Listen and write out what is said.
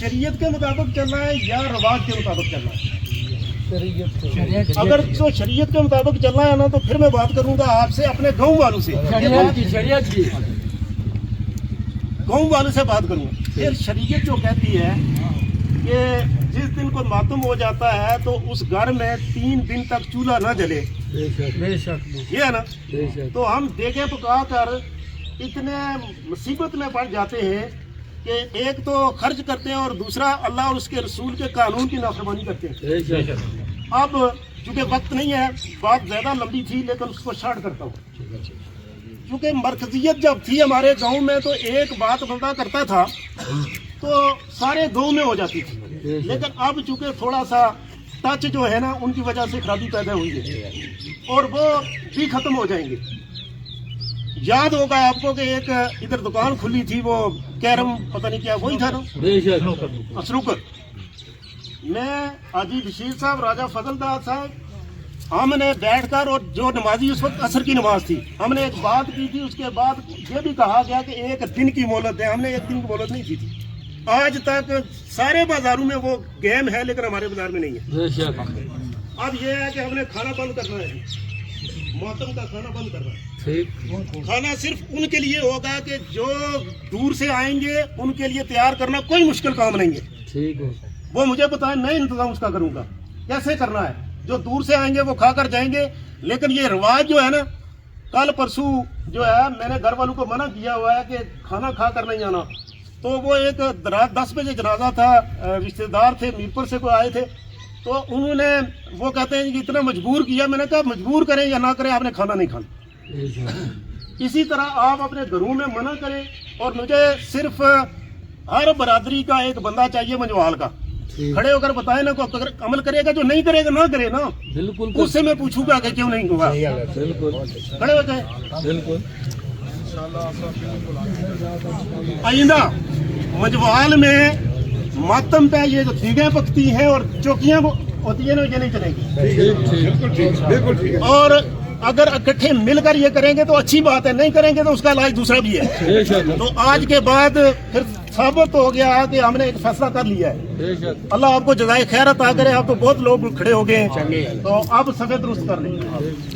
शरीयत के मुताबिक चलना है या रवाज के मुताबिक चलना है? अगर तो शरीयत के मुताबिक चलना है ना, तो फिर मैं बात करूंगा आपसे अपने गाँव वालों से, गाँव वालों से बात करूंगा। फिर शरीयत जो कहती है कि जिस दिन को मातम हो जाता है तो उस घर में 3 दिन तक चूल्हा न जले, ये है ना। तो हम देखे पका कर इतने मुसीबत में पड़ जाते हैं कि एक तो खर्च करते हैं और दूसरा अल्लाह और उसके रसूल के कानून की नाफरमानी करते हैं। अब चूँकि वक्त नहीं है, बात ज़्यादा लंबी थी लेकिन उसको शॉर्ट करता हूँ। क्योंकि मरकजियत जब थी हमारे गांव में तो एक बात बंदा करता था तो सारे गांव में हो जाती थी, लेकिन अब चूँकि थोड़ा सा टच जो है ना उनकी वजह से खराबी पैदा हुई है और वो भी ख़त्म हो जाएंगे। याद होगा आपको कि एक इधर दुकान खुली थी, वो कैरम पता नहीं क्या वही था ना, स्नूकर। मैं हाजी बशीर साहब, राजा फजलदार साहब, हमने बैठकर, और जो नमाजी उस वक्त असर की नमाज थी, हमने एक बात की थी। उसके बाद ये भी कहा गया कि 1 दिन की मोहलत है, हमने 1 दिन की मोहलत नहीं की थी। आज तक सारे बाजारों में वो गेम है लेकिन हमारे बाजार में नहीं है। अब ये है कि हमने खाना बंद करना है, मौसम का खाना बंद करना है। खाना सिर्फ उनके लिए होगा कि जो दूर से आएंगे, उनके लिए तैयार करना कोई मुश्किल काम नहीं है। ठीक है, वो मुझे बताएं, मैं इंतजाम उसका करूंगा कैसे करना है। जो दूर से आएंगे वो खाकर जाएंगे, लेकिन ये रिवाज जो है ना, कल परसों जो है मैंने घर वालों को मना किया हुआ है कि खाना खा कर नहीं आना। तो वो एक रात 10 बजे जनाजा था, रिश्तेदार थे, मीरपुर से कोई आए थे, तो उन्होंने वो कहते हैं कि इतना मजबूर किया। मैंने कहा मजबूर करें या ना करें, आपने खाना नहीं खाना। इसी तरह आप अपने घरों में मना करें। और मुझे सिर्फ हर बरादरी का एक बंदा चाहिए मंजवाल का, खड़े होकर बताए ना, को अगर अमल करेगा, जो नहीं करेगा ना करे ना, बिल्कुल उससे मैं पूछूंगा कि क्यों नहीं हुआ। खड़े हो जाए। बिल्कुल आइंदा मंजवाल में मातम पे ये जो दीगें पकती हैं और चौकियां होती है ना, ये नहीं चलेंगी। और अगर इकट्ठे मिलकर ये करेंगे तो अच्छी बात है, नहीं करेंगे तो उसका इलाज दूसरा भी है। तो आज के बाद फिर साबित हो गया कि हमने एक फैसला कर लिया है। अल्लाह आपको जज़ाए खैर अता करे। आप तो बहुत लोग खड़े हो गए हैं, तो आप सफेद दुरुस्त कर लेंगे।